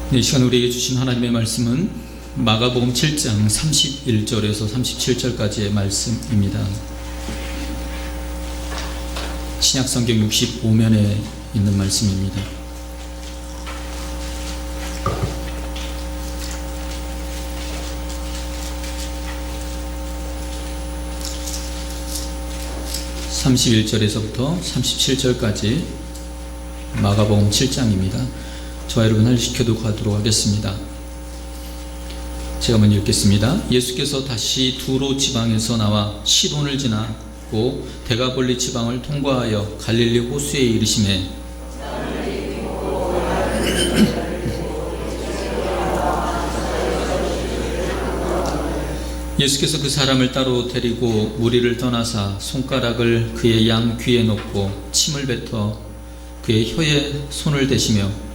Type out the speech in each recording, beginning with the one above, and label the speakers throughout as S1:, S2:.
S1: 이 시간 우리에게 주신 하나님의 말씀은 마가복음 7장 31절에서 37절까지의 말씀입니다. 신약성경 65면에 있는 말씀입니다. (31절에서부터) (37절까지) 마가복음 7장입니다. 저와 여러분을 시켜두고 가도록 하겠습니다. 제가 먼저 읽겠습니다. 예수께서 다시 두로 지방에서 나와 시돈을 지나고 데가볼리 지방을 통과하여 갈릴리 호수에 이르시매 예수께서 그 사람을 따로 데리고 무리를 떠나사 손가락을 그의 양 귀에 놓고 침을 뱉어 그의 혀에 손을 대시며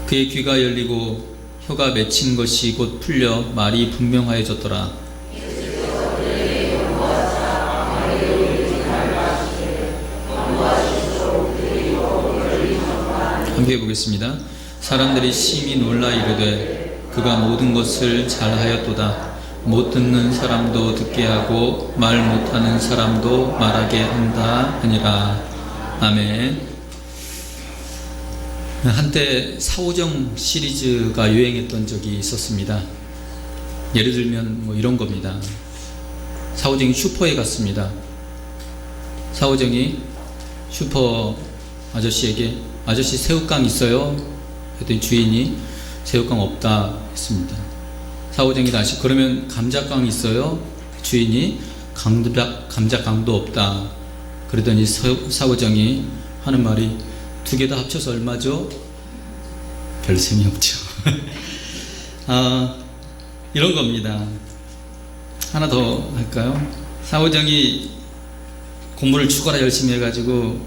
S1: 그의 귀가 열리고 혀가 맺힌 것이 곧 풀려 말이 분명하여졌더라. 함께 해보겠습니다. 사람들이 심히 놀라 이르되 그가 모든 것을 잘하였도다. 못 듣는 사람도 듣게 하고 말 못하는 사람도 말하게 한다 하니라. 아멘. 한때 사오정 시리즈가 유행했던 적이 있었습니다. 예를 들면 이런 겁니다. 사오정이 슈퍼에 갔습니다. 사오정이 슈퍼 아저씨에게 아저씨 새우깡 있어요? 했더니 주인이 새우깡 없다 했습니다. 사오정이 다시 그러면 감자깡 있어요? 주인이 감자깡도 없다. 그러더니 사오정이 하는 말이 두 개 다 합쳐서 얼마죠? 별 셈이 없죠. 이런 겁니다. 하나 더 할까요? 사오정이 공부를 죽어라 열심히 해가지고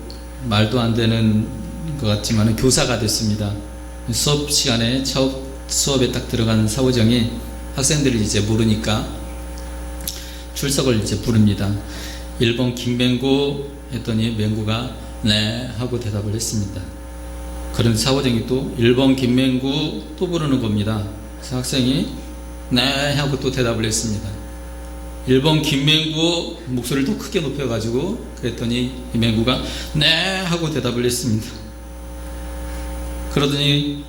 S1: 말도 안 되는 것 같지만 교사가 됐습니다. 수업 시간에 수업에 딱 들어간 사오정이 학생들을 이제 모르니까 출석을 이제 부릅니다. 1번 김맹구 했더니 맹구가 네 하고 대답을 했습니다. 그런 사오정이 또 1번 김맹구 또 부르는 겁니다. 그래서 학생이 네 하고 또 대답을 했습니다. 1번 김맹구 목소리를 더 크게 높여가지고 그랬더니 이 맹구가 네 하고 대답을 했습니다. 그러더니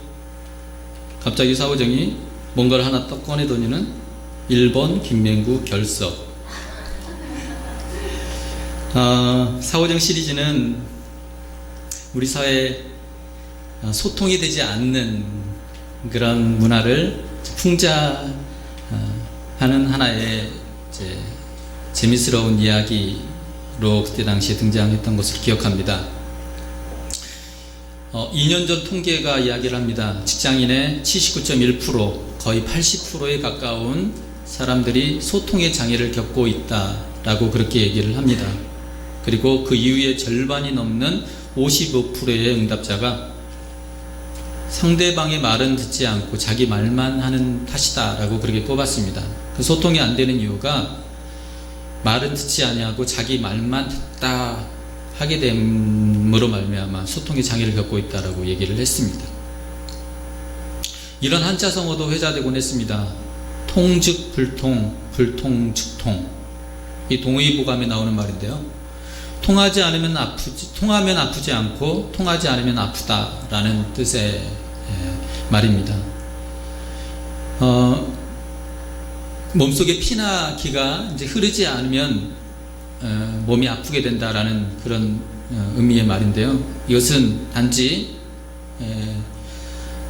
S1: 갑자기 사오정이 뭔가를 하나 딱 꺼내더니는 1번 김맹구 결석. 사오정 시리즈는 우리 사회에 소통이 되지 않는 그런 문화를 풍자하는 하나의 이제 재미스러운 이야기로 그때 당시에 등장했던 것을 기억합니다. 2년 전 통계가 이야기를 합니다. 직장인의 79.1% 거의 80%에 가까운 사람들이 소통의 장애를 겪고 있다라고 그렇게 얘기를 합니다. 그리고 그 이후에 절반이 넘는 55%의 응답자가 상대방의 말은 듣지 않고 자기 말만 하는 탓이다 라고 그렇게 꼽았습니다. 그 소통이 안 되는 이유가 말은 듣지 아니하고 자기 말만 듣다 하게 됨으로 말미암아 소통의 장애를 겪고 있다라고 얘기를 했습니다. 이런 한자성어도 회자되곤 했습니다. 통즉 불통, 불통 즉 통. 이 동의보감에 나오는 말인데요. 통하지 않으면 통하면 아프지 않고 통하지 않으면 아프다라는 뜻의 말입니다. 몸속에 피나 기가 이제 흐르지 않으면 몸이 아프게 된다라는 그런 의미의 말인데요. 이것은 단지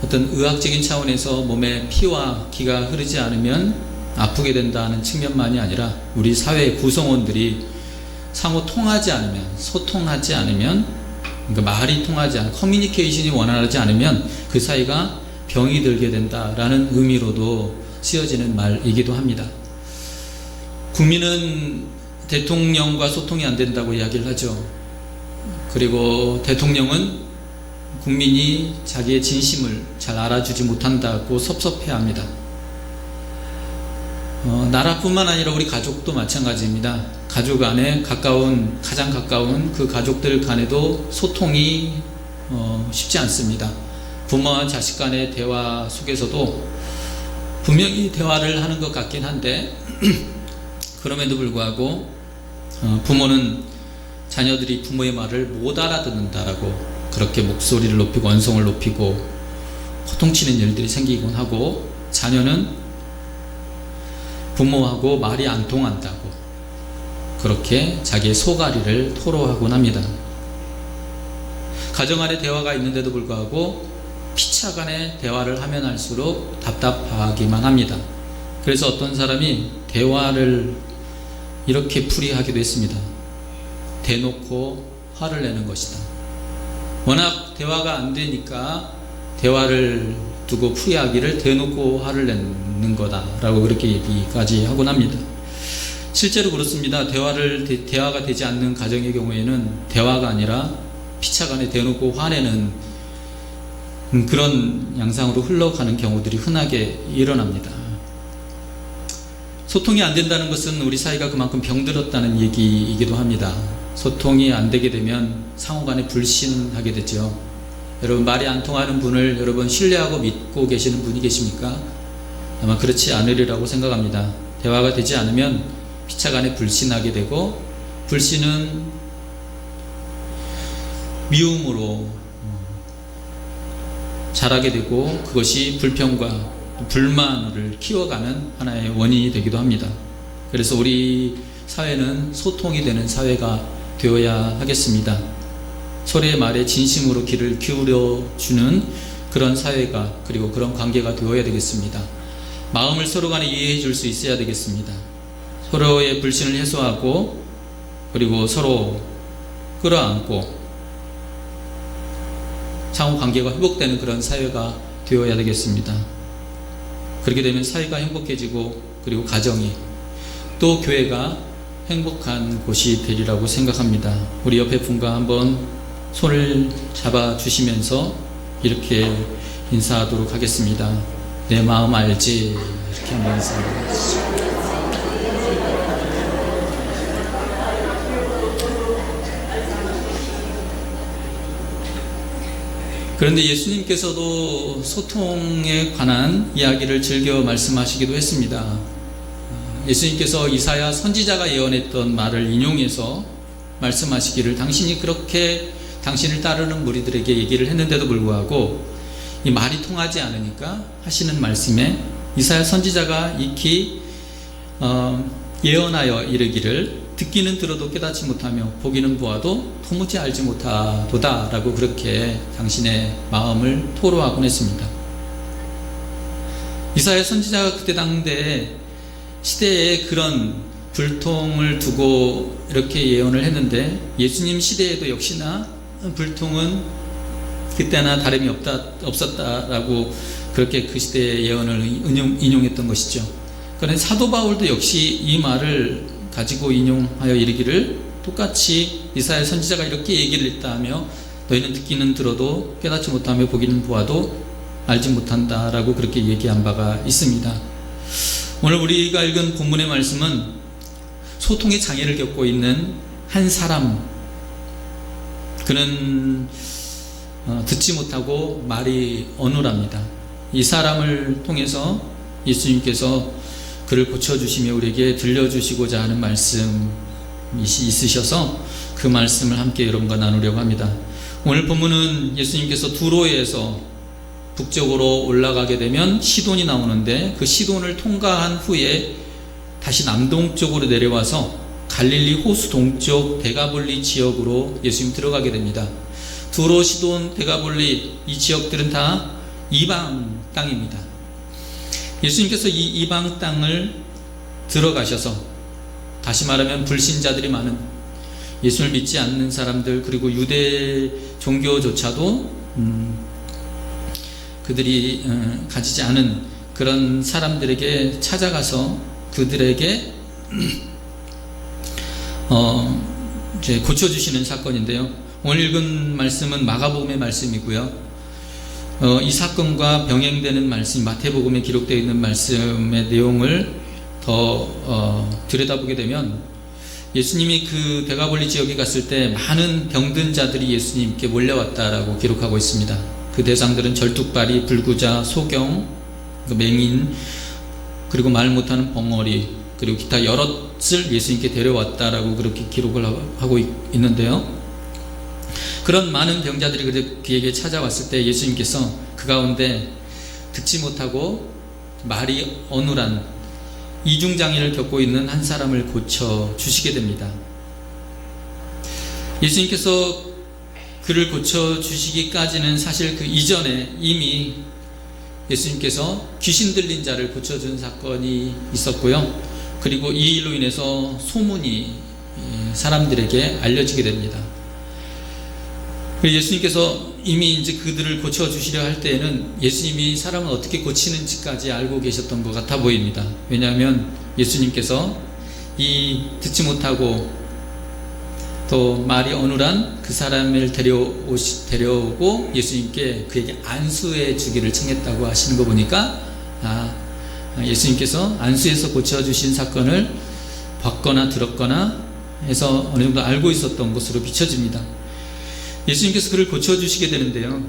S1: 어떤 의학적인 차원에서 몸에 피와 기가 흐르지 않으면 아프게 된다는 측면만이 아니라 우리 사회 구성원들이 상호 통하지 않으면, 소통하지 않으면, 그러니까 말이 통하지 않으면, 커뮤니케이션이 원활하지 않으면 그 사이가 병이 들게 된다라는 의미로도 쓰여지는 말이기도 합니다. 국민은 대통령과 소통이 안 된다고 이야기를 하죠. 그리고 대통령은 국민이 자기의 진심을 잘 알아주지 못한다고 섭섭해합니다. 나라뿐만 아니라 우리 가족도 마찬가지입니다. 가족 안에 가장 가까운 그 가족들 간에도 소통이 쉽지 않습니다. 부모와 자식 간의 대화 속에서도 분명히 대화를 하는 것 같긴 한데 그럼에도 불구하고 부모는 자녀들이 부모의 말을 못 알아듣는다라고 그렇게 목소리를 높이고 언성을 높이고 호통치는 일들이 생기곤 하고, 자녀는 부모하고 말이 안 통한다고 그렇게 자기의 소가리를 토로하곤 합니다. 가정 안에 대화가 있는데도 불구하고 피차 간에 대화를 하면 할수록 답답하기만 합니다. 그래서 어떤 사람이 대화를 이렇게 풀이하기도 했습니다. 대놓고 화를 내는 것이다. 워낙 대화가 안 되니까 대화를 두고 풀이하기를 대놓고 화를 내는 거다라고 그렇게 얘기까지 하곤 합니다. 실제로 그렇습니다. 대화가 되지 않는 가정의 경우에는 대화가 아니라 피차간에 대놓고 화내는 그런 양상으로 흘러가는 경우들이 흔하게 일어납니다. 소통이 안 된다는 것은 우리 사이가 그만큼 병들었다는 얘기이기도 합니다. 소통이 안 되게 되면 상호간에 불신하게 되죠. 여러분, 말이 안 통하는 분을 여러분 신뢰하고 믿고 계시는 분이 계십니까? 아마 그렇지 않으리라고 생각합니다. 대화가 되지 않으면 피차간에 불신하게 되고, 불신은 미움으로 자라게 되고 그것이 불평과 불만을 키워가는 하나의 원인이 되기도 합니다. 그래서 우리 사회는 소통이 되는 사회가 되어야 하겠습니다. 서로의 말에 진심으로 귀를 기울여주는 그런 사회가, 그리고 그런 관계가 되어야 되겠습니다. 마음을 서로 간에 이해해 줄 수 있어야 되겠습니다. 서로의 불신을 해소하고 그리고 서로 끌어안고 상호 관계가 회복되는 그런 사회가 되어야 되겠습니다. 그렇게 되면 사회가 행복해지고 그리고 가정이 또 교회가 행복한 곳이 되리라고 생각합니다. 우리 옆에 분과 한번 손을 잡아주시면서 이렇게 인사하도록 하겠습니다. 내 마음 알지? 이렇게 한번 인사하겠습니다. 그런데 예수님께서도 소통에 관한 이야기를 즐겨 말씀하시기도 했습니다. 예수님께서 이사야 선지자가 예언했던 말을 인용해서 말씀하시기를, 당신이 그렇게 당신을 따르는 무리들에게 얘기를 했는데도 불구하고 이 말이 통하지 않으니까 하시는 말씀에 이사야 선지자가 익히 예언하여 이르기를, 듣기는 들어도 깨닫지 못하며 보기는 보아도 도무지 알지 못하도다 라고 그렇게 당신의 마음을 토로하곤 했습니다. 이사야 선지자가 그때 당대 시대에 그런 불통을 두고 이렇게 예언을 했는데, 예수님 시대에도 역시나 불통은 그때나 다름이 없었다라고 그렇게 그 시대의 예언을 인용했던 것이죠. 그런데 사도 바울도 역시 이 말을 가지고 인용하여 이르기를, 똑같이 이사야 선지자가 이렇게 얘기를 했다 하며 너희는 듣기는 들어도 깨닫지 못하며 보기는 보아도 알지 못한다 라고 그렇게 얘기한 바가 있습니다. 오늘 우리가 읽은 본문의 말씀은 소통의 장애를 겪고 있는 한 사람, 그는 듣지 못하고 말이 어눌합니다. 이 사람을 통해서 예수님께서 그를 고쳐주시며 우리에게 들려주시고자 하는 말씀이 있으셔서 그 말씀을 함께 여러분과 나누려고 합니다. 오늘 본문은 예수님께서 두로에서 북쪽으로 올라가게 되면 시돈이 나오는데, 그 시돈을 통과한 후에 다시 남동쪽으로 내려와서 갈릴리 호수 동쪽 데가볼리 지역으로 예수님 들어가게 됩니다. 두로, 시돈, 데가볼리 이 지역들은 다 이방 땅입니다. 예수님께서 이 이방 땅을 들어가셔서, 다시 말하면 불신자들이 많은, 예수를 믿지 않는 사람들, 그리고 유대 종교조차도 그들이 가지지 않은 그런 사람들에게 찾아가서 그들에게 이제 고쳐주시는 사건인데요. 오늘 읽은 말씀은 마가복음의 말씀이고요. 이 사건과 병행되는 말씀, 마태복음에 기록되어 있는 말씀의 내용을 더 들여다보게 되면 예수님이 그 대가볼리 지역에 갔을 때 많은 병든 자들이 예수님께 몰려왔다라고 기록하고 있습니다. 그 대상들은 절뚝발이, 불구자, 소경, 맹인, 그리고 말 못하는 벙어리, 그리고 기타 여럿을 예수님께 데려왔다라고 그렇게 기록을 하고 있는데요. 그런 많은 병자들이 그에게 찾아왔을 때 예수님께서 그 가운데 듣지 못하고 말이 어눌한 이중장애를 겪고 있는 한 사람을 고쳐주시게 됩니다. 예수님께서 그를 고쳐주시기까지는 사실 그 이전에 이미 예수님께서 귀신 들린 자를 고쳐준 사건이 있었고요. 그리고 이 일로 인해서 소문이 사람들에게 알려지게 됩니다. 예수님께서 이미 이제 그들을 고쳐주시려 할 때에는 예수님이 사람을 어떻게 고치는지까지 알고 계셨던 것 같아 보입니다. 왜냐하면 예수님께서 이 듣지 못하고 또 말이 어눌한 그 사람을 데려오고 예수님께 그에게 안수해 주기를 청했다고 하시는 거 보니까 예수님께서 안수해서 고쳐주신 사건을 봤거나 들었거나 해서 어느 정도 알고 있었던 것으로 비춰집니다. 예수님께서 그를 고쳐주시게 되는데요.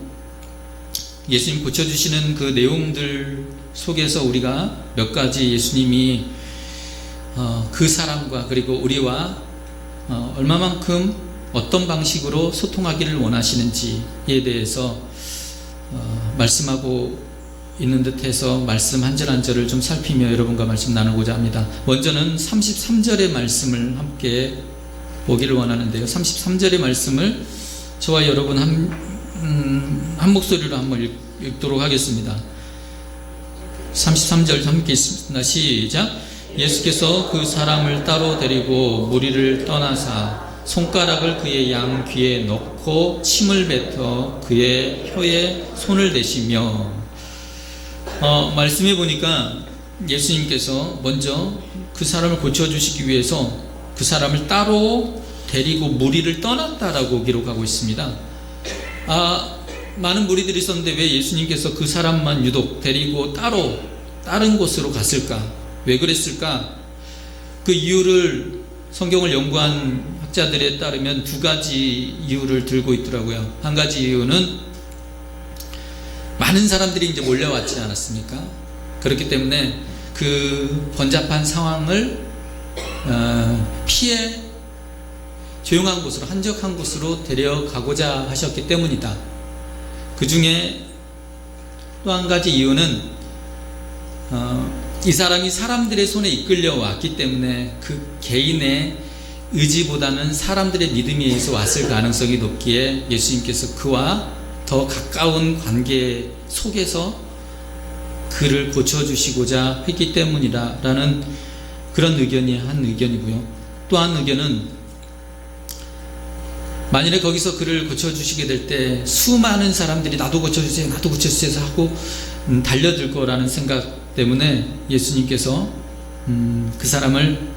S1: 예수님 고쳐주시는 그 내용들 속에서 우리가 몇 가지 예수님이 그 사람과 그리고 우리와 얼마만큼 어떤 방식으로 소통하기를 원하시는지에 대해서 말씀하고 있는 듯해서 말씀 한 절 한 절을 좀 살피며 여러분과 말씀 나누고자 합니다. 먼저는 33절의 말씀을 함께 보기를 원하는데요. 33절의 말씀을 저와 여러분 한 목소리로 한번 읽도록 하겠습니다. 33절 함께 읽습니다. 시작. 예수께서 그 사람을 따로 데리고 무리를 떠나사 손가락을 그의 양 귀에 넣고 침을 뱉어 그의 혀에 손을 대시며 말씀해 보니까 예수님께서 먼저 그 사람을 고쳐주시기 위해서 그 사람을 따로 데리고 무리를 떠났다라고 기록하고 있습니다. 많은 무리들이 있었는데 왜 예수님께서 그 사람만 유독 데리고 따로 다른 곳으로 갔을까? 왜 그랬을까? 그 이유를 성경을 연구한 학자들에 따르면 두 가지 이유를 들고 있더라고요. 한 가지 이유는 많은 사람들이 이제 몰려왔지 않았습니까? 그렇기 때문에 그 번잡한 상황을 피해 조용한 곳으로, 한적한 곳으로 데려가고자 하셨기 때문이다. 그 중에 또 한 가지 이유는 이 사람이 사람들의 손에 이끌려 왔기 때문에 그 개인의 의지보다는 사람들의 믿음에 의해서 왔을 가능성이 높기에 예수님께서 그와 더 가까운 관계 속에서 그를 고쳐주시고자 했기 때문이라는 그런 의견이 한 의견이고요. 또 한 의견은 만일에 거기서 그를 고쳐주시게 될 때 수많은 사람들이 나도 고쳐주세요, 나도 고쳐주세요 하고 달려들 거라는 생각 때문에 예수님께서 그 사람을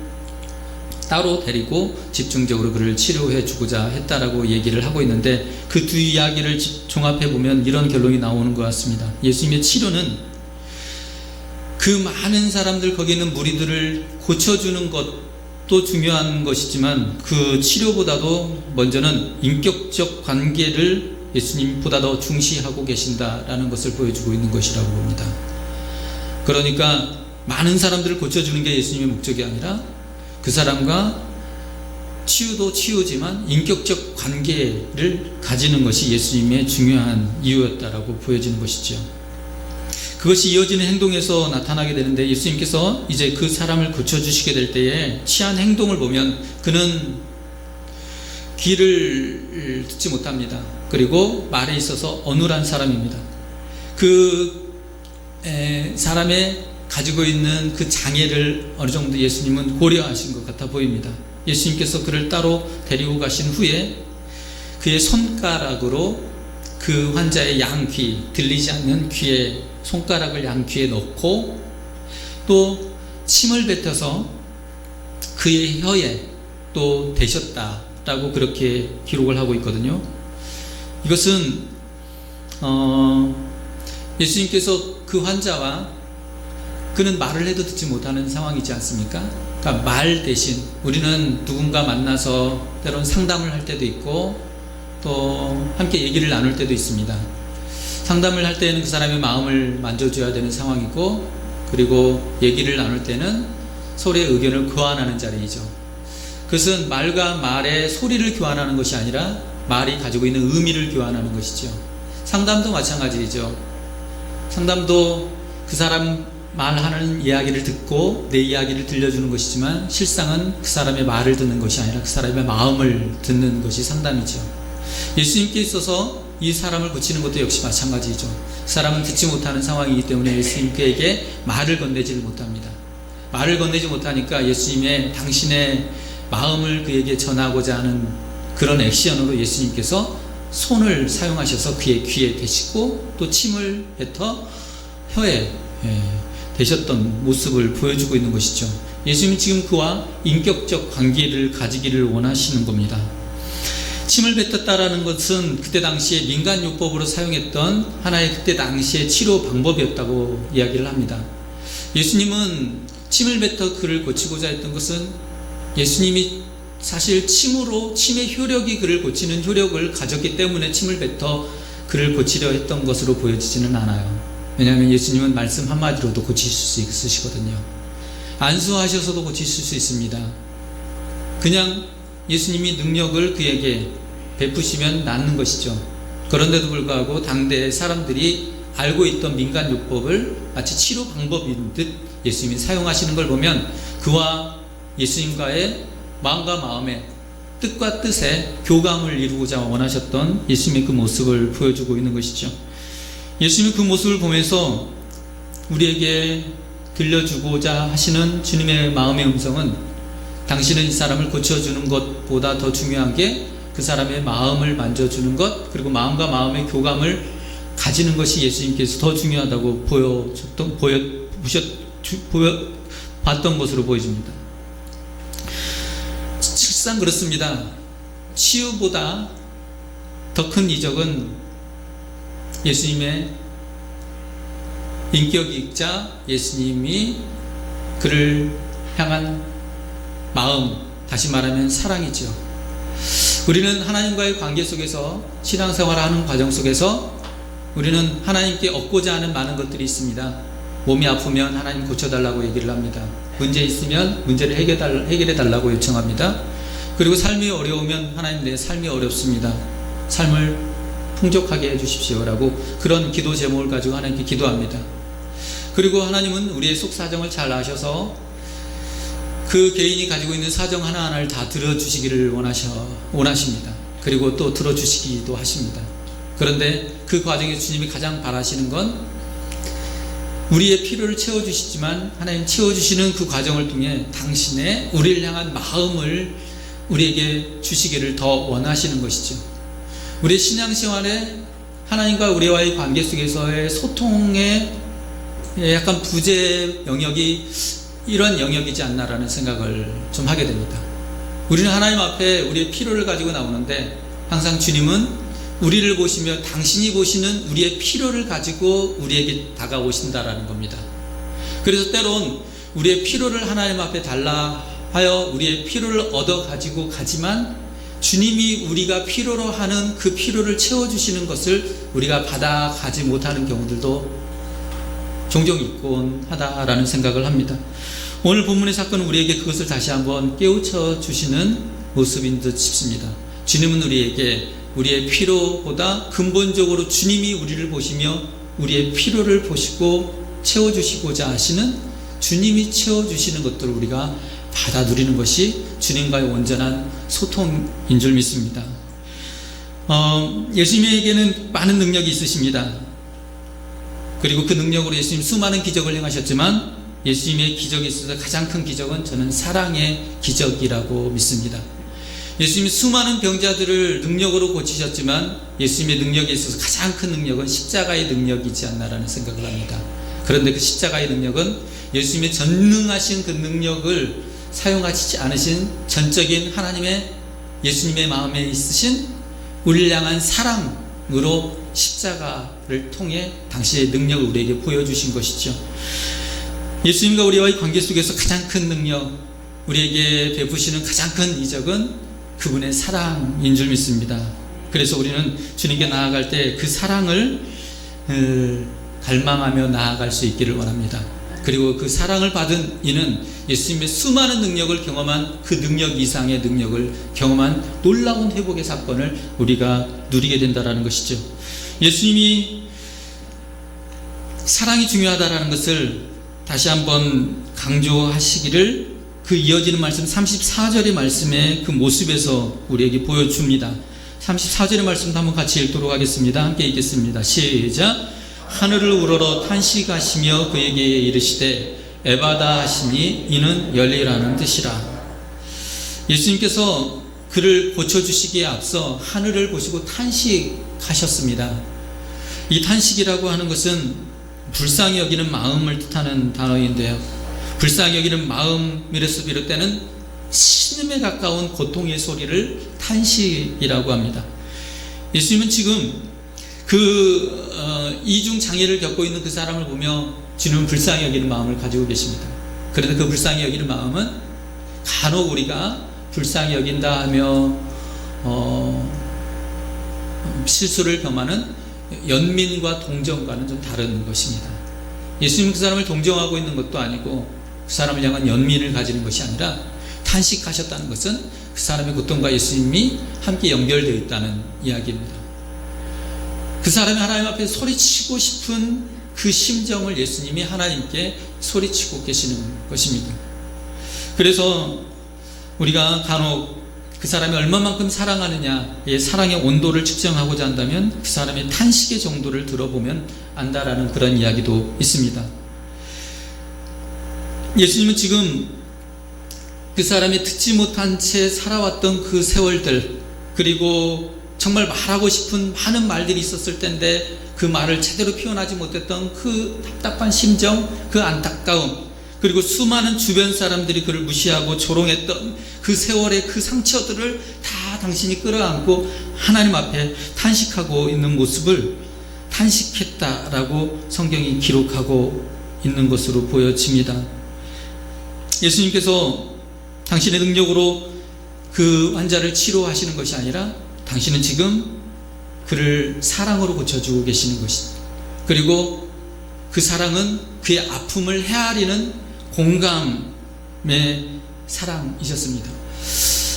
S1: 따로 데리고 집중적으로 그를 치료해 주고자 했다라고 얘기를 하고 있는데 그 두 이야기를 종합해 보면 이런 결론이 나오는 것 같습니다. 예수님의 치료는 그 많은 사람들, 거기 있는 무리들을 고쳐주는 것도 중요한 것이지만 그 치료보다도 먼저는 인격적 관계를 예수님보다 더 중시하고 계신다라는 것을 보여주고 있는 것이라고 봅니다. 그러니까 많은 사람들을 고쳐주는 게 예수님의 목적이 아니라 그 사람과 치유도 치유지만 인격적 관계를 가지는 것이 예수님의 중요한 이유였다라고 보여지는 것이죠. 그것이 이어지는 행동에서 나타나게 되는데 예수님께서 이제 그 사람을 고쳐주시게 될 때에 취한 행동을 보면 그는 귀를 듣지 못합니다. 그리고 말에 있어서 어눌한 사람입니다. 그 사람의 가지고 있는 그 장애를 어느 정도 예수님은 고려하신 것 같아 보입니다. 예수님께서 그를 따로 데리고 가신 후에 그의 손가락으로 그 환자의 양귀, 들리지 않는 귀에 손가락을 양귀에 넣고 또 침을 뱉어서 그의 혀에 또 대셨다라고 그렇게 기록을 하고 있거든요. 이것은 예수님께서 그 환자와 그는 말을 해도 듣지 못하는 상황이지 않습니까? 그러니까 말 대신 우리는 누군가 만나서 때론 상담을 할 때도 있고 또 함께 얘기를 나눌 때도 있습니다. 상담을 할 때는 그 사람의 마음을 만져줘야 되는 상황이고, 그리고 얘기를 나눌 때는 서로의 의견을 교환하는 자리이죠. 그것은 말과 말의 소리를 교환하는 것이 아니라 말이 가지고 있는 의미를 교환하는 것이죠. 상담도 마찬가지이죠. 상담도 그 사람 말하는 이야기를 듣고 내 이야기를 들려주는 것이지만 실상은 그 사람의 말을 듣는 것이 아니라 그 사람의 마음을 듣는 것이 상담이죠. 예수님께 있어서 이 사람을 고치는 것도 역시 마찬가지이죠. 그 사람은 듣지 못하는 상황이기 때문에 예수님께 말을 건네지를 못합니다. 말을 건네지 못하니까 예수님의 당신의 마음을 그에게 전하고자 하는 그런 액션으로 예수님께서 손을 사용하셔서 그의 귀에 대시고 또 침을 뱉어 혀에 되셨던 모습을 보여주고 있는 것이죠. 예수님은 지금 그와 인격적 관계를 가지기를 원하시는 겁니다. 침을 뱉었다라는 것은 그때 당시에 민간요법으로 사용했던 하나의 그때 당시의 치료 방법이었다고 이야기를 합니다. 예수님은 침을 뱉어 그를 고치고자 했던 것은 예수님이 사실 침의 효력이 그를 고치는 효력을 가졌기 때문에 침을 뱉어 그를 고치려 했던 것으로 보여지지는 않아요. 왜냐하면 예수님은 말씀 한마디로도 고치실 수 있으시거든요. 안수하셔서도 고치실 수 있습니다. 그냥 예수님이 능력을 그에게 베푸시면 낫는 것이죠. 그런데도 불구하고 당대의 사람들이 알고 있던 민간요법을 마치 치료 방법인 듯 예수님이 사용하시는 걸 보면 그와 예수님과의 마음과 마음의 뜻과 뜻의 교감을 이루고자 원하셨던 예수님의 그 모습을 보여주고 있는 것이죠. 예수님이 그 모습을 보면서 우리에게 들려주고자 하시는 주님의 마음의 음성은 당신은 이 사람을 고쳐주는 것보다 더 중요한 게 그 사람의 마음을 만져주는 것, 그리고 마음과 마음의 교감을 가지는 것이 예수님께서 더 중요하다고 봤던 것으로 보여집니다. 실상 그렇습니다. 치유보다 더 큰 이적은 예수님의 인격이자 예수님이 그를 향한 마음, 다시 말하면 사랑이죠. 우리는 하나님과의 관계 속에서 신앙생활을 하는 과정 속에서 우리는 하나님께 얻고자 하는 많은 것들이 있습니다. 몸이 아프면 하나님 고쳐달라고 얘기를 합니다. 문제 있으면 문제를 해결해달라고 요청합니다. 그리고 삶이 어려우면 하나님 내 삶이 어렵습니다. 삶을 풍족하게 해주십시오라고 그런 기도 제목을 가지고 하나님께 기도합니다. 그리고 하나님은 우리의 속 사정을 잘 아셔서 그 개인이 가지고 있는 사정 하나하나를 다 들어주시기를 원하십니다. 그리고 또 들어주시기도 하십니다. 그런데 그 과정에서 주님이 가장 바라시는 건 우리의 필요를 채워주시지만 하나님 채워주시는 그 과정을 통해 당신의 우리를 향한 마음을 우리에게 주시기를 더 원하시는 것이죠. 우리의 신앙생활에 하나님과 우리와의 관계 속에서의 소통의 약간 부재 영역이 이런 영역이지 않나라는 생각을 좀 하게 됩니다. 우리는 하나님 앞에 우리의 필요를 가지고 나오는데 항상 주님은 우리를 보시며 당신이 보시는 우리의 필요를 가지고 우리에게 다가오신다라는 겁니다. 그래서 때론 우리의 필요를 하나님 앞에 달라 하여 우리의 필요를 얻어 가지고 가지만 주님이 우리가 필요로 하는 그 필요를 채워주시는 것을 우리가 받아가지 못하는 경우들도 종종 있곤 하다라는 생각을 합니다. 오늘 본문의 사건은 우리에게 그것을 다시 한번 깨우쳐 주시는 모습인 듯 싶습니다. 주님은 우리에게 우리의 필요보다 근본적으로 주님이 우리를 보시며 우리의 필요를 보시고 채워주시고자 하시는 주님이 채워주시는 것들을 우리가 받아 누리는 것이 주님과의 온전한 소통인 줄 믿습니다. 예수님에게는 많은 능력이 있으십니다. 그리고 그 능력으로 예수님 수많은 기적을 행하셨지만 예수님의 기적에 있어서 가장 큰 기적은 저는 사랑의 기적이라고 믿습니다. 예수님이 수많은 병자들을 능력으로 고치셨지만 예수님의 능력에 있어서 가장 큰 능력은 십자가의 능력이지 않나라는 생각을 합니다. 그런데 그 십자가의 능력은 예수님의 전능하신 그 능력을 사용하시지 않으신 전적인 하나님의 예수님의 마음에 있으신 우리를 향한 사랑으로 십자가를 통해 당시의 능력을 우리에게 보여주신 것이죠. 예수님과 우리와의 관계 속에서 가장 큰 능력, 우리에게 베푸시는 가장 큰 이적은 그분의 사랑인 줄 믿습니다. 그래서 우리는 주님께 나아갈 때 그 사랑을 갈망하며 나아갈 수 있기를 원합니다. 그리고 그 사랑을 받은 이는 예수님의 수많은 능력을 경험한, 그 능력 이상의 능력을 경험한 놀라운 회복의 사건을 우리가 누리게 된다는 것이죠. 예수님이 사랑이 중요하다는 것을 다시 한번 강조하시기를 그 이어지는 말씀 34절의 말씀의 그 모습에서 우리에게 보여줍니다. 34절의 말씀도 한번 같이 읽도록 하겠습니다. 함께 읽겠습니다. 시작. 하늘을 우러러 탄식하시며 그에게 이르시되 에바다 하시니 이는 열리라는 뜻이라. 예수님께서 그를 고쳐주시기에 앞서 하늘을 보시고 탄식하셨습니다. 이 탄식이라고 하는 것은 불쌍히 여기는 마음을 뜻하는 단어인데요, 불쌍히 여기는 마음이라서 비롯되는 신음에 가까운 고통의 소리를 탄식이라고 합니다. 예수님은 지금 그 이중 장애를 겪고 있는 그 사람을 보며 주님은 불쌍히 여기는 마음을 가지고 계십니다. 그런데 그 불쌍히 여기는 마음은 간혹 우리가 불쌍히 여긴다 하며 실수를 범하는 연민과 동정과는 좀 다른 것입니다. 예수님은 그 사람을 동정하고 있는 것도 아니고 그 사람을 향한 연민을 가지는 것이 아니라 탄식하셨다는 것은 그 사람의 고통과 예수님이 함께 연결되어 있다는 이야기입니다. 그 사람이 하나님 앞에 소리치고 싶은 그 심정을 예수님이 하나님께 소리치고 계시는 것입니다. 그래서 우리가 간혹 그 사람이 얼마만큼 사랑하느냐의 사랑의 온도를 측정하고자 한다면 그 사람의 탄식의 정도를 들어보면 안다라는 그런 이야기도 있습니다. 예수님은 지금 그 사람이 듣지 못한 채 살아왔던 그 세월들, 그리고 정말 말하고 싶은 많은 말들이 있었을 텐데 그 말을 제대로 표현하지 못했던 그 답답한 심정, 그 안타까움, 그리고 수많은 주변 사람들이 그를 무시하고 조롱했던 그 세월의 그 상처들을 다 당신이 끌어안고 하나님 앞에 탄식하고 있는 모습을 탄식했다라고 성경이 기록하고 있는 것으로 보여집니다. 예수님께서 당신의 능력으로 그 환자를 치료하시는 것이 아니라 당신은 지금 그를 사랑으로 고쳐주고 계시는 것입니다. 그리고 그 사랑은 그의 아픔을 헤아리는 공감의 사랑이셨습니다.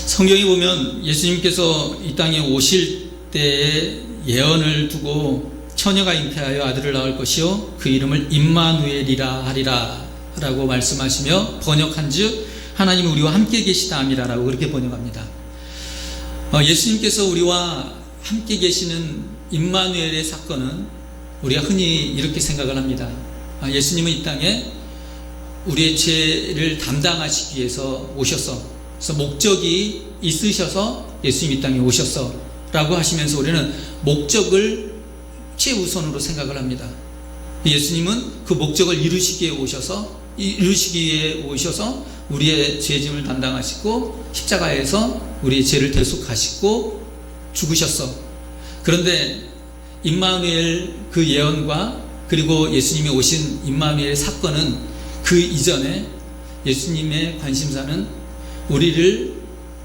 S1: 성경에 보면 예수님께서 이 땅에 오실 때의 예언을 두고 처녀가 잉태하여 아들을 낳을 것이요 그 이름을 임마누엘이라 하리라 라고 말씀하시며 번역한즉 하나님이 우리와 함께 계시다 함이라 라고 그렇게 번역합니다. 예수님께서 우리와 함께 계시는 임마누엘의 사건은 우리가 흔히 이렇게 생각을 합니다. 예수님은 이 땅에 우리의 죄를 담당하시기 위해서 오셨어. 그래서 목적이 있으셔서 예수님이 이 땅에 오셨어 라고 하시면서 우리는 목적을 최우선으로 생각을 합니다. 예수님은 그 목적을 이루시기 위해 오셔서 우리의 죄짐을 담당하시고 십자가에서 우리의 죄를 대속하시고 죽으셨어. 그런데 임마누엘 그 예언과 그리고 예수님이 오신 임마누엘 사건은 그 이전에 예수님의 관심사는 우리를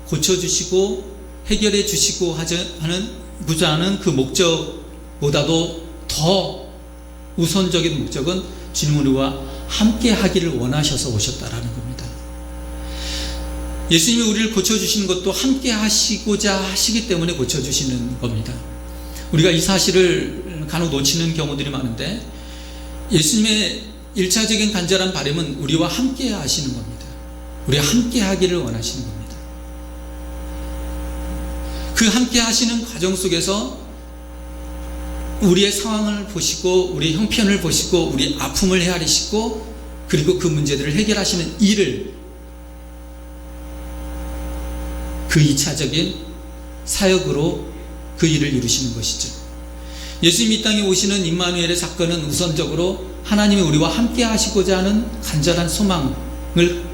S1: 고쳐주시고 해결해 주시고 하는 그 목적보다도 더 우선적인 목적은 주님 우리와 함께 하기를 원하셔서 오셨다라는 겁니다. 예수님이 우리를 고쳐주시는 것도 함께 하시고자 하시기 때문에 고쳐주시는 겁니다. 우리가 이 사실을 간혹 놓치는 경우들이 많은데 예수님의 1차적인 간절한 바람은 우리와 함께 하시는 겁니다. 우리와 함께 하기를 원하시는 겁니다. 그 함께 하시는 과정 속에서 우리의 상황을 보시고 우리의 형편을 보시고 우리의 아픔을 헤아리시고 그리고 그 문제들을 해결하시는 일을 그 2차적인 사역으로 그 일을 이루시는 것이죠. 예수님이 이 땅에 오시는 임마누엘의 사건은 우선적으로 하나님이 우리와 함께 하시고자 하는 간절한 소망을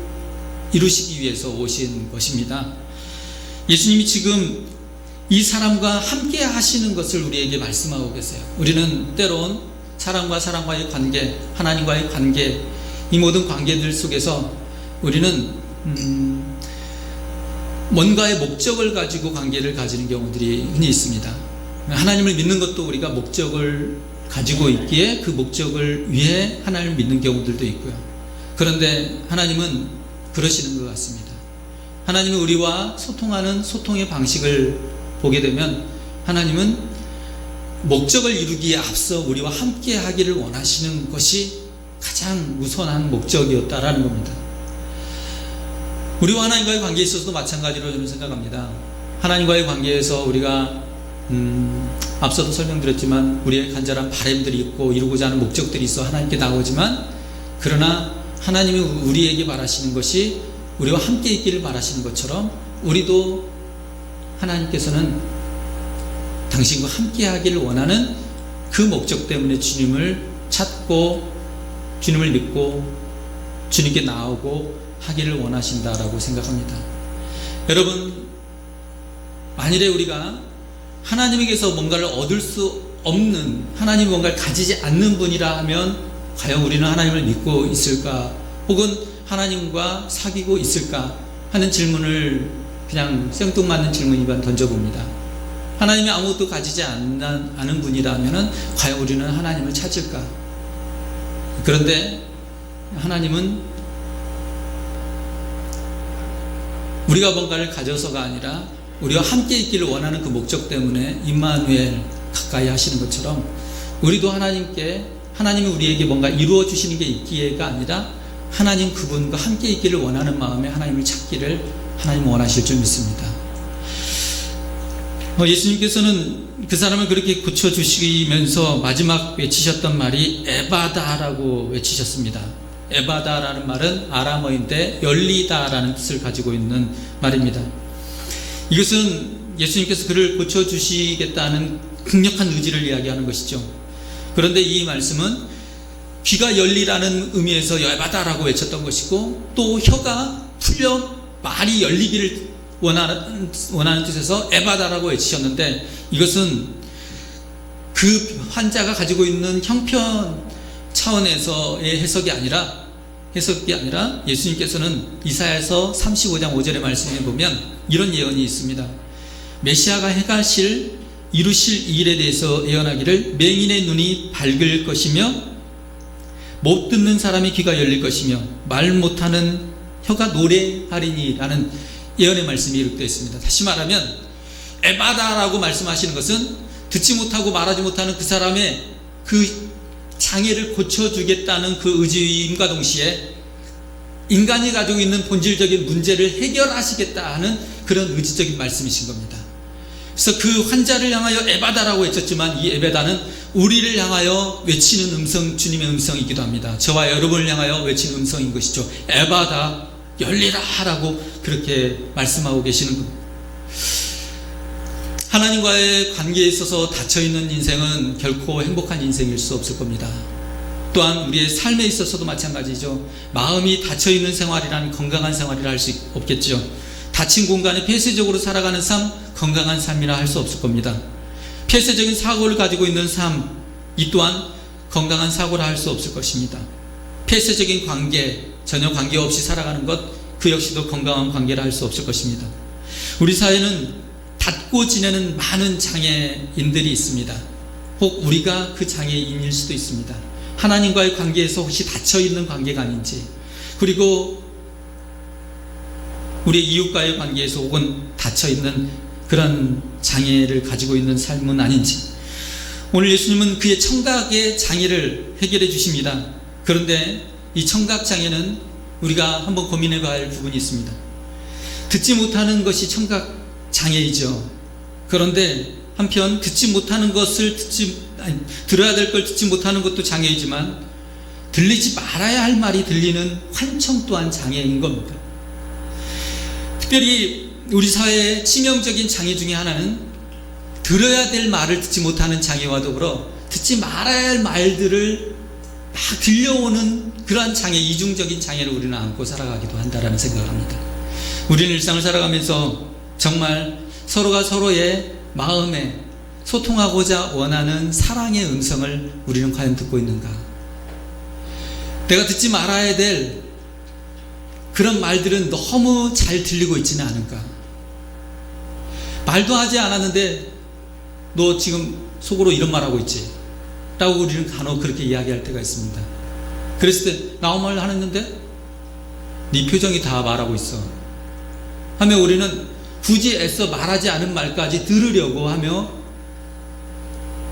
S1: 이루시기 위해서 오신 것입니다. 예수님이 지금 이 사람과 함께 하시는 것을 우리에게 말씀하고 계세요. 우리는 때론 사람과 사람과의 관계, 하나님과의 관계, 이 모든 관계들 속에서 우리는 뭔가의 목적을 가지고 관계를 가지는 경우들이 흔히 있습니다. 하나님을 믿는 것도 우리가 목적을 가지고 있기에 그 목적을 위해 하나님을 믿는 경우들도 있고요. 그런데 하나님은 그러시는 것 같습니다. 하나님은 우리와 소통하는 소통의 방식을 보게 되면 하나님은 목적을 이루기에 앞서 우리와 함께 하기를 원하시는 것이 가장 우선한 목적이었다라는 겁니다. 우리와 하나님과의 관계에 있어서도 마찬가지로 저는 생각합니다. 하나님과의 관계에서 우리가 앞서도 설명드렸지만 우리의 간절한 바람들이 있고 이루고자 하는 목적들이 있어 하나님께 나오지만, 그러나 하나님이 우리에게 바라시는 것이 우리와 함께 있기를 바라시는 것처럼 우리도 하나님께서는 당신과 함께 하기를 원하는 그 목적 때문에 주님을 찾고 주님을 믿고 주님께 나오고 하기를 원하신다라고 생각합니다. 여러분, 만일에 우리가 하나님에게서 뭔가를 얻을 수 없는, 하나님이 뭔가를 가지지 않는 분이라 하면 과연 우리는 하나님을 믿고 있을까, 혹은 하나님과 사귀고 있을까 하는 질문을 그냥 생뚱맞는 질문이면 던져봅니다. 하나님이 아무것도 가지지 않은 분이라면 과연 우리는 하나님을 찾을까? 그런데 하나님은 우리가 뭔가를 가져서가 아니라 우리와 함께 있기를 원하는 그 목적 때문에 임마누엘, 가까이 하시는 것처럼 우리도 하나님이 우리에게 뭔가 이루어 주시는 게 있기에가 아니라 하나님 그분과 함께 있기를 원하는 마음에 하나님을 찾기를 하나님 원하실 줄 믿습니다. 예수님께서는 그 사람을 그렇게 고쳐주시면서 마지막 외치셨던 말이 에바다라고 외치셨습니다. 에바다라는 말은 아람어인데 열리다라는 뜻을 가지고 있는 말입니다. 이것은 예수님께서 그를 고쳐주시겠다는 강력한 의지를 이야기하는 것이죠. 그런데 이 말씀은 귀가 열리라는 의미에서 에바다라고 외쳤던 것이고, 또 혀가 풀려 말이 열리기를 원하는 뜻에서 에바다라고 외치셨는데, 이것은 그 환자가 가지고 있는 형편 차원에서의 해석이 아니라 예수님께서는 이사야서 35장 5절의 말씀에 보면 이런 예언이 있습니다. 메시아가 행하실 이루실 이 일에 대해서 예언하기를 맹인의 눈이 밝을 것이며 못 듣는 사람의 귀가 열릴 것이며 말 못하는 혀가 노래하리니 라는 예언의 말씀이 이렇게 있습니다. 다시 말하면 에바다라고 말씀하시는 것은 듣지 못하고 말하지 못하는 그 사람의 그 장애를 고쳐주겠다는 그 의지임과 동시에 인간이 가지고 있는 본질적인 문제를 해결하시겠다 하는 그런 의지적인 말씀이신 겁니다. 그래서 그 환자를 향하여 에바다라고 외쳤지만 이 에바다는 우리를 향하여 외치는 음성, 주님의 음성이기도 합니다. 저와 여러분을 향하여 외치는 음성인 것이죠. 에바다, 열리라 라고 그렇게 말씀하고 계시는 겁니다. 하나님과의 관계에 있어서 닫혀있는 인생은 결코 행복한 인생일 수 없을 겁니다. 또한 우리의 삶에 있어서도 마찬가지죠. 마음이 닫혀있는 생활이란 건강한 생활이라 할 수 없겠죠. 닫힌 공간에 폐쇄적으로 살아가는 삶, 건강한 삶이라 할 수 없을 겁니다. 폐쇄적인 사고를 가지고 있는 삶, 이 또한 건강한 사고라 할 수 없을 것입니다. 폐쇄적인 관계, 전혀 관계없이 살아가는 것, 그 역시도 건강한 관계라 할 수 없을 것입니다. 우리 사회는 닫고 지내는 많은 장애인들이 있습니다. 혹 우리가 그 장애인일 수도 있습니다. 하나님과의 관계에서 혹시 닫혀있는 관계가 아닌지, 그리고 우리 이웃과의 관계에서 혹은 닫혀있는 그런 장애를 가지고 있는 삶은 아닌지, 오늘 예수님은 그의 청각의 장애를 해결해 주십니다. 그런데 이 청각 장애는 우리가 한번 고민해 봐야 할 부분이 있습니다. 듣지 못하는 것이 청각 장애이죠. 그런데 한편 듣지 못하는 것을 들어야 될 걸 듣지 못하는 것도 장애이지만 들리지 말아야 할 말이 들리는 환청 또한 장애인 겁니다. 특별히 우리 사회의 치명적인 장애 중에 하나는 들어야 될 말을 듣지 못하는 장애와 더불어 듣지 말아야 할 말들을 막 들려오는 그러한 장애, 이중적인 장애를 우리는 안고 살아가기도 한다라는 생각을 합니다. 우리는 일상을 살아가면서 정말 서로가 서로의 마음에 소통하고자 원하는 사랑의 음성을 우리는 과연 듣고 있는가? 내가 듣지 말아야 될 그런 말들은 너무 잘 들리고 있지는 않은가? 말도 하지 않았는데 너 지금 속으로 이런 말하고 있지? 라고 우리는 간혹 그렇게 이야기할 때가 있습니다. 그랬을 때 나 아무 말 안 했는데? 네 표정이 다 말하고 있어 하며 우리는 굳이 애써 말하지 않은 말까지 들으려고 하며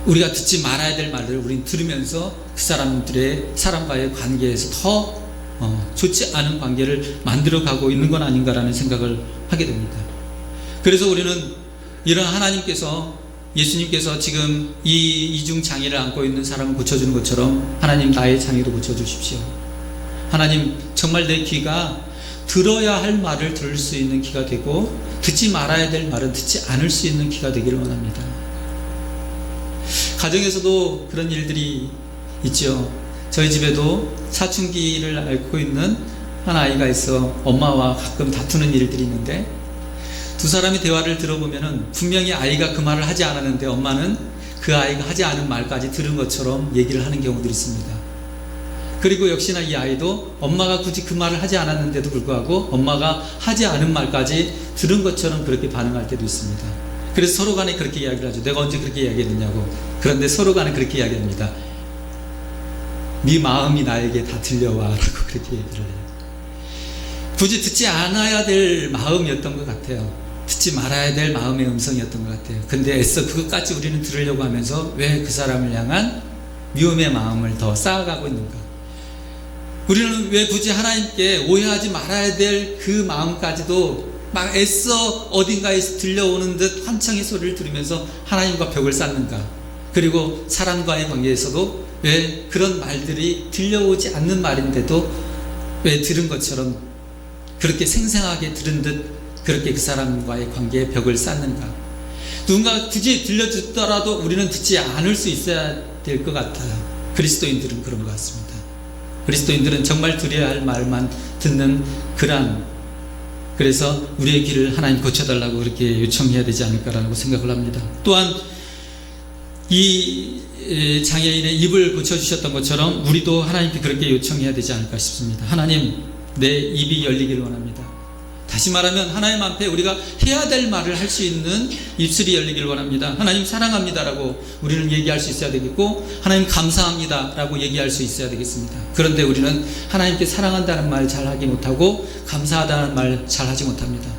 S1: 우리가 듣지 말아야 될 말들을 우리는 들으면서 그 사람과의 관계에서 더 좋지 않은 관계를 만들어가고 있는 건 아닌가라는 생각을 하게 됩니다. 그래서 우리는 이런 하나님께서, 예수님께서 지금 이 이중 장애를 안고 있는 사람을 고쳐주는 것처럼 하나님 나의 장애도 고쳐주십시오. 하나님 정말 내 귀가 들어야 할 말을 들을 수 있는 귀가 되고 듣지 말아야 될 말은 듣지 않을 수 있는 귀가 되기를 원합니다. 가정에서도 그런 일들이 있죠. 저희 집에도 사춘기를 앓고 있는 한 아이가 있어 엄마와 가끔 다투는 일들이 있는데 두 사람이 대화를 들어보면 분명히 아이가 그 말을 하지 않았는데 엄마는 그 아이가 하지 않은 말까지 들은 것처럼 얘기를 하는 경우들이 있습니다. 그리고 역시나 이 아이도 엄마가 굳이 그 말을 하지 않았는데도 불구하고 엄마가 하지 않은 말까지 들은 것처럼 그렇게 반응할 때도 있습니다. 그래서 서로 간에 그렇게 이야기를 하죠. 내가 언제 그렇게 이야기했느냐고. 그런데 서로 간에 그렇게 이야기합니다. 네 마음이 나에게 다 들려와 라고 그렇게 얘기를 해요. 굳이 듣지 않아야 될 마음이었던 것 같아요. 듣지 말아야 될 마음의 음성이었던 것 같아요. 근데 애써 그것까지 우리는 들으려고 하면서 왜 그 사람을 향한 미움의 마음을 더 쌓아가고 있는가? 우리는 왜 굳이 하나님께 오해하지 말아야 될 그 마음까지도 막 애써 어딘가에서 들려오는 듯 환청의 소리를 들으면서 하나님과 벽을 쌓는가? 그리고 사람과의 관계에서도 왜 그런 말들이 들려오지 않는 말인데도 왜 들은 것처럼 그렇게 생생하게 들은 듯 그렇게 그 사람과의 관계에 벽을 쌓는가? 누군가 굳이 들려주더라도 우리는 듣지 않을 수 있어야 될 것 같아요. 그리스도인들은 그런 것 같습니다. 그리스도인들은 정말 들어야 할 말만 듣는 그래서 우리의 귀를 하나님 고쳐달라고 그렇게 요청해야 되지 않을까라고 생각을 합니다. 또한 이 장애인의 입을 고쳐주셨던 것처럼 우리도 하나님께 그렇게 요청해야 되지 않을까 싶습니다. 하나님, 내 입이 열리기를 원합니다. 다시 말하면 하나님 앞에 우리가 해야 될 말을 할 수 있는 입술이 열리기를 원합니다. 하나님 사랑합니다라고 우리는 얘기할 수 있어야 되겠고, 하나님 감사합니다라고 얘기할 수 있어야 되겠습니다. 그런데 우리는 하나님께 사랑한다는 말 잘하지 못하고 감사하다는 말 잘하지 못합니다.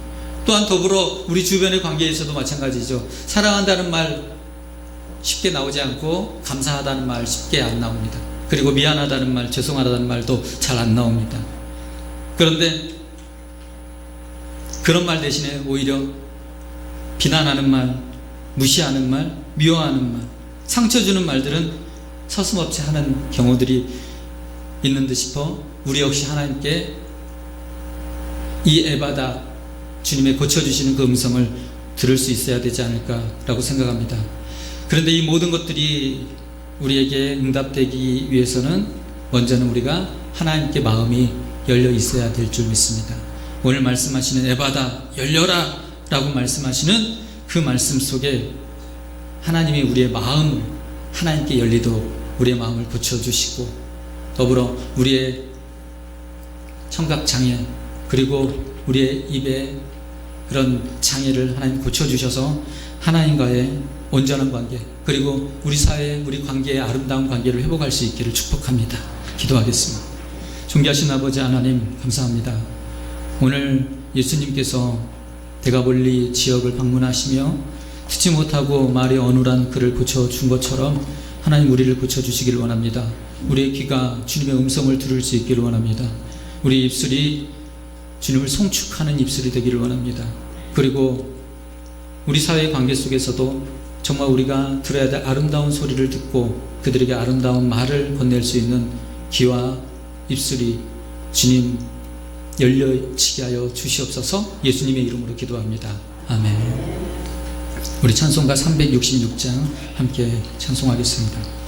S1: 또한 더불어 우리 주변의 관계에서도 마찬가지죠. 사랑한다는 말 쉽게 나오지 않고 감사하다는 말 쉽게 안 나옵니다. 그리고 미안하다는 말, 죄송하다는 말도 잘 안 나옵니다. 그런데 그런 말 대신에 오히려 비난하는 말, 무시하는 말, 미워하는 말, 상처 주는 말들은 서슴없이 하는 경우들이 있는 듯 싶어 우리 역시 하나님께 이 에바다, 주님의 고쳐주시는 그 음성을 들을 수 있어야 되지 않을까라고 생각합니다. 그런데 이 모든 것들이 우리에게 응답되기 위해서는 먼저는 우리가 하나님께 마음이 열려 있어야 될 줄 믿습니다. 오늘 말씀하시는 에바다, 열려라 라고 말씀하시는 그 말씀 속에 하나님이 우리의 마음을 하나님께 열리도록 우리의 마음을 고쳐주시고, 더불어 우리의 청각장애 그리고 우리의 입의 그런 장애를 하나님 고쳐주셔서 하나님과의 온전한 관계, 그리고 우리 사회, 우리 관계의 아름다운 관계를 회복할 수 있기를 축복합니다. 기도하겠습니다. 존귀하신 아버지 하나님, 감사합니다. 오늘 예수님께서 대가볼리 지역을 방문하시며 듣지 못하고 말이 어눌한 그를 고쳐준 것처럼 하나님 우리를 고쳐주시기를 원합니다. 우리의 귀가 주님의 음성을 들을 수 있기를 원합니다. 우리 입술이 주님을 송축하는 입술이 되기를 원합니다. 그리고 우리 사회의 관계 속에서도 정말 우리가 들어야 될 아름다운 소리를 듣고 그들에게 아름다운 말을 건넬 수 있는 귀와 입술이 주님 열려지게 하여 주시옵소서. 예수님의 이름으로 기도합니다. 아멘. 우리 찬송가 366장 함께 찬송하겠습니다.